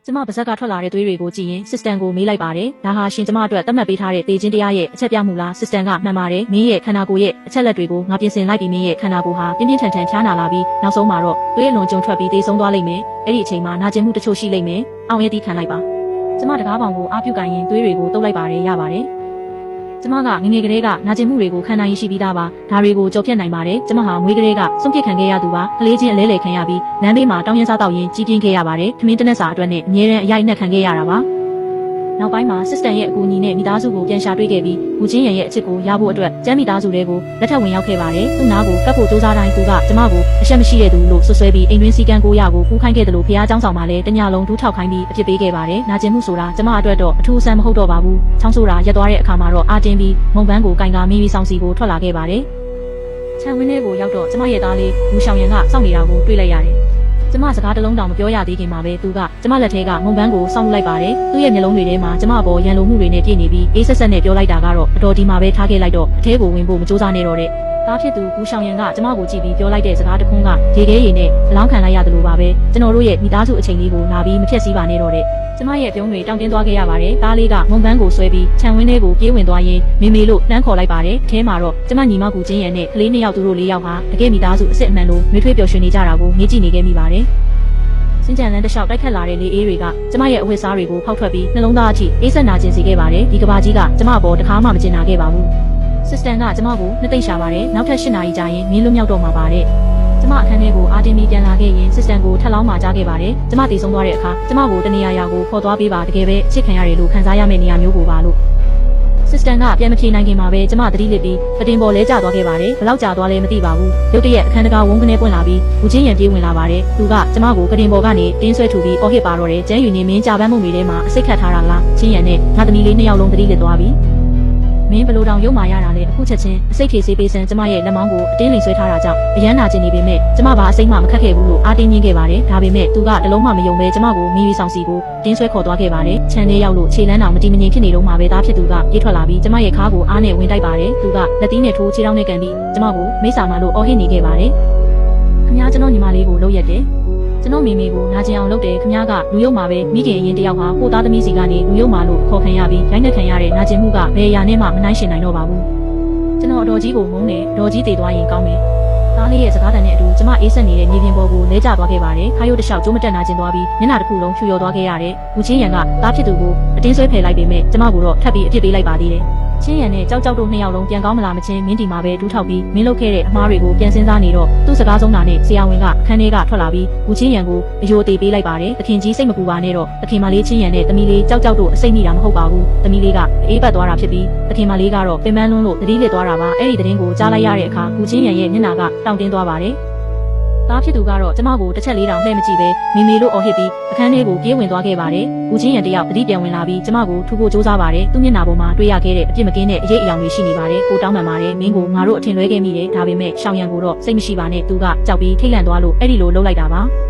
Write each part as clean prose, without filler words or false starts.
ကျမပါဇက်ကထွက်လာတဲ့သွေးတွေကိုကြည့်ရင် system ကိုမေးလိုက်ပါတယ်။ဒါဟာရှင်ကျမအတွက်သတ်မှတ်ပေးထားတဲ့တေခြင်းတရားရဲ့အချက်ပြမှုလား system ကမှန်ပါတယ်။မင်းရဲ့ခန္ဓာကိုယ်ရဲ့အချက်လက်တွေကိုငါပြင်ဆင်လိုက်ပြီးမင်းရဲ့ခန္ဓာကိုယ်ဟာပြင်းပြင်းထန်ထန်ဖြားနာလာပြီးနောက်ဆုံးမှာတော့သွေးအလွန်ကျုံထွက်ပြီးသေဆုံးသွားလိမ့်မယ်။အဲ့ဒီအချိန်မှာနာကျင်မှုတချို့ရှိလိမ့်မယ်။အောင်ရည်တီးခံလိုက်ပါ။ကျမတကားပေါင်ကိုအားပြုကင်ရင်သွေးတွေကိုတုပ်လိုက်ပါတယ်ရပါတယ်။ကျမကငငယ်ကလေးကနာကျင်မှုတွေကိုခံနိုင်ရရှိပြီးသားပါဒါတွေကိုကြော်ဖြတ်နိုင်ပါတယ်ကျမဟာမွေးကလေးကစွန့်ပစ်ခံခဲ့ရသူပါကလေးချင်းအလဲလှယ်ခံရပြီးလမ်းဘေးမှာတောင်းရမ်းစားတောက်ရင်ကြီးပြင်းခဲ့ရပါတယ်ထမင်းတနက်စာအတွက်နဲ့အမြဲတမ်းအရိုက်နှက်ခံခဲ့ရတာပါနောက်ပိုင်းမှာ system ရဲ့အကူအညီနဲ့မိသားစုကိုပြန်ရှာတွေ့ခဲ့ပြီးဦးချင်းရန်ရဲ့အချစ်ကိုရဖို့အတွက်ကျမ်းမိသားစုတွေကိုလက်ထပ်ဝင်ရောက်ခဲ့ပါတယ်သူ့နာကိုကပ်ဖို့စူးစမ်းတိုင်းသူကကျမကိုအရှက်မရှိတဲ့သူလို့ဆွဆွဲပြီးအိမ်တွင်းစည်းကမ်းကိုကူးခိုင်းခဲ့တယ်လို့ဖះเจ้าဆောင်မှလည်းတညလုံးဒူးထောက်ခိုင်းပြီးအပြစ်ပေးခဲ့ပါတယ်နာကျင်မှုဆိုတာကျမအတွက်တော့အထူးအဆန်းမဟုတ်တော့ပါဘူးချောင်းဆိုတာရက်သွားတဲ့အခါမှာတော့အာတင်းပြီးမုံပန်းကိုကင်ကာမီးပြီးဆောင်စီကိုထွက်လာခဲ့ပါတယ်ခြံဝင်းထဲကိုရောက်တော့ကျမရဲ့သားလေးလူရှောင်ရန်ကစောင့်နေတာကိုတွေ့လိုက်ရတယ်ကျမစကားတစ်လုံးတောင်မပြောရသေးခင်မှာပဲသူကကျမလက်ထဲကမုံပန်းကိုစောင့်လိုက်ပါတယ်သူ့ရဲ့မျက်လုံးတွေထဲမှာကျမအပေါ်ရန်လိုမှုတွေနဲ့ပြည့်နေပြီးအေးဆက်ဆက်နဲ့ပြောလိုက်တာကတော့အတော်ဒီမှာပဲထားခဲ့လိုက်တော့အထဲကိုဝင်ဖို့မကြိုးစားနဲ့တော့တဲ့သားဖြစ်သူကူရှောင်ရန်ကကျမကိုကြည့်ပြီးပြောလိုက်တဲ့စကားတစ်ခုကရေခဲရေနဲ့အလောင်းခံလိုက်ရတယ်လို့ပါပဲကျွန်တော်တို့ရဲ့မိသားစုအချိန်လေးကိုလာပြီးမဖြတ်စည်းပါနဲ့တော့တဲ့ကျမရဲ့ပြုံးတွေတောင်းတင်းသွားခဲ့ရပါတယ်သားလေးကမုံပန်းကိုဆွဲပြီးခြံဝင်းထဲကိုပြေးဝင်သွားရင်မေမေလို့နှမ်းခေါ်လိုက်ပါတယ်အထဲမှာတော့ကျမညီမကူချင်းရန်နဲ့ကလေး2ယောက်သူတို့4ယောက်ဟာတကယ်မိသားစုအစ်စ်အမှန်လို့နှွေးထွေးပျော်ရွှင်နေကြတာကိုမြင်ကြည့်နေခဲ့မိပါတယ်စင်ကြံလန်းတစ်လျှောက်တိုက်ခတ်လာတဲ့လေအေးတွေကကျမရဲ့အဝတ်စားတွေကိုဖောက်ထွက်ပြီးနှလုံးသားအထိအေးဆက်နာကျင်စေခဲ့ပါတယ်ဒီကဘာကြီးကကျမအပေါ်တခါမှမကျင်နာခဲ့ပါဘူးsystem ကကျမကိုနှစ်သိမ့်ရှာပါတယ်နောက်ထပ်8နာရီကြာရင်မင်းလွတ်မြောက်တော့မှာပါတဲ့ကျမအခန်းထဲကိုအာတင်မီပြန်လာခဲ့ရင် system ကိုထပ်လောင်းမှကြားခဲ့ပါတယ်ကျမတည်ဆုံးသွားတဲ့အခါကျမကိုတနေရာရာကိုခေါ်သွားပေးပါတကယ်ပဲအချစ်ခံရတယ်လို့ခံစားရမယ့်နေရာမျိုးကိုပါလို့system ကပြန်မဖြေနိုင်ခင်မှာပဲကျမသတိလစ်ပြီးပတင်ပေါ်လဲကျသွားခဲ့ပါတယ်ဘလောက်ကျသွားလဲမသိပါဘူးရုတ်တရက်အခန်းတကာဝုန်းကနေပွင့်လာပြီးဦးချင်းရံပြေးဝင်လာပါတယ်သူကကျမကိုကတင်ပေါ်ကနေတင်းဆွဲထူပြီးအော်ဟစ်ပါတော့တယ်ကျန်းယူနေမင်းကြာပန်းမှုတွေထဲမှာအစိတ်ခတ်ထားတာလားချင်းရံနဲ့ငါသမီးလေး2ယောက်လုံးသတိလစ်သွားပြီမင်းဘလို့တောင်ရုံမာရတာလေအခုချက်ချင်းအစိတ်ဖြေစေးပေးစမ်းကျမရဲ့လက်မောင်းကိုအတင်းလိမ်ဆွဲထားတာကြောင့်အရန်နာကျင်နေပေမဲ့ကျမဘာအစိမ့်မှမခတ်ခဲ့ဘူးလို့အားတင်းရင်းခဲ့ပါတယ်ဒါပေမဲ့သူကတလုံးမှမယုံပဲကျမကိုမီးဆောင်စီကိုတင်းဆွဲခေါ်သွားခဲ့ပါတယ်ခြံထဲရောက်လို့ခြေလန်းတောင်မတီးမငြိမ်ဖြစ်နေတော့မှပဲသားဖြစ်သူကပြေးထွက်လာပြီးကျမရဲ့ခါကိုအားနဲ့ဝင်တိုက်ပါတယ်သူကလက်သီးနဲ့ထိုးခြေထောက်နဲ့ကန်ပြီးကျမကိုမိတ်ဆာမလို့အော်ဟစ်နေခဲ့ပါတယ်ခင်ဗျားကျွန်တော်ညီမလေးကိုလှုပ်ရက်တယ်ကျွန်တော်မိမိကိုနာကျင်အောင်လုပ်တယ်ခင်ဗျားကလူရုပ်မှာပဲမိခင်အရင်တယောက်ဟာကိုသားသမီးစီကနေလူရုပ်မှာလို့ခေါ်ခံရပြီးရိုက်နှက်ခံရတဲ့နာကျင်မှုကဘယ်အရာနဲ့မှမနှိုင်းယှဉ်နိုင်တော့ပါဘူးကျွန်တော်အတော်ကြီးကိုမုန်းတယ်အတော်ကြီးတည်သွားရင်ကောင်းမယ်သားလေးရဲ့စကားတန်နဲ့အတူကျမအေးဆက်နေတဲ့မြေပြင်ပေါ်ကိုလဲကျသွားခဲ့ပါတယ်ခါရုတ်တစ်လျှောက်ကျိုးမတက်နာကျင်သွားပြီးမျက်နှာတစ်ခုလုံးဖြူရောသွားခဲ့ရတယ်ဦးချင်းရန်ကသားဖြစ်သူကိုအတင်းဆွဲဖယ်လိုက်ပေမဲ့ကျမကိုတော့ထပ်ပြီးအပြစ်ပေးလိုက်ပါသေးတယ်ချင်းရန်နဲ့ကြောက်ကြောက်တို့2ယောက်လုံးပြန်ကောင်းမလားမချင်းမင်းဒီမှာပဲဒူးထောက်ပြီးမင်းလုပ်ခဲ့တဲ့အမှားတွေကိုပြန်စဉ်းစားနေတော့သူ့စကားဆုံးတာနဲ့ဆရာဝန်ကအခန်းထဲကထွက်လာပြီးဦးချင်းရန်ကိုအယိုသေးပေးလိုက်ပါတယ်သခင်ကြီးစိတ်မပူပါနဲ့တော့သခင်မလေးချင်းရန်နဲ့သမီးလေးကြောက်ကြောက်တို့အစိတ်မိတာမဟုတ်ပါဘူးသမီးလေးကအေးပတ်သွားတာဖြစ်ပြီးသခင်မလေးကတော့ပင်ပန်းလွန်းလို့သတိလစ်သွားတာပါအဲ့ဒီသတင်းကိုကြားလိုက်ရတဲ့အခါဦးချင်းရန်ရဲ့မျက်နှာကတောင့်တင်းသွားပါတယ်သားဖြစ်သူကတော့ကျမကိုတစ်ချက်လေးတောင်လှည့်မကြည့်ပဲမိမိလို့အော်ဟစ်ပြီးအခန်းထဲကိုပြေးဝင်သွားခဲ့ပါတယ်။ဦးချင်းရံတယောက်တတိပြန်ဝင်လာပြီးကျမကိုထူဖို့စူးစမ်းပါတယ်။သူ့မျက်နှာပေါ်မှာတွေ့ရခဲ့တဲ့အပြစ်မကင်းတဲ့အရေးအယောင်တွေရှိနေပါတယ်။ကိုတောင်းပန်ပါတယ်မင်းကိုငါတို့အထင်လွဲခဲ့မိတယ်ဒါပေမဲ့ရှောင်ရံကိုတော့စိတ်မရှိပါနဲ့သူကကြောက်ပြီးထိတ်လန့်သွားလို့အဲ့ဒီလိုလှုပ်လိုက်တာပါ။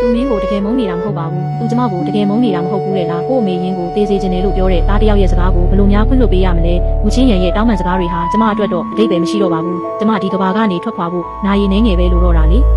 သူမင်းကိုတကယ်မုန်းနေတာမဟုတ်ပါဘူး။သူကျမကိုတကယ်မုန်းနေတာမဟုတ်ဘူးလေလား။ကို့အမေရင်းကိုတေးစေခြင်းတယ်လို့ပြောတဲ့သားတယောက်ရဲ့စကားကိုဘယ်လိုများခွင့်လွှတ်ပေးရမလဲ။ဦးချင်းရံရဲ့တောင်းပန်စကားတွေဟာကျမအတွက်တော့အဓိပ္ပာယ်မရှိတော့ပါဘူး။ကျမဒီကဘာကနေထွက်ခွာဖို့နာရီနှဲငယ်ပဲလိုတော့တာလေ။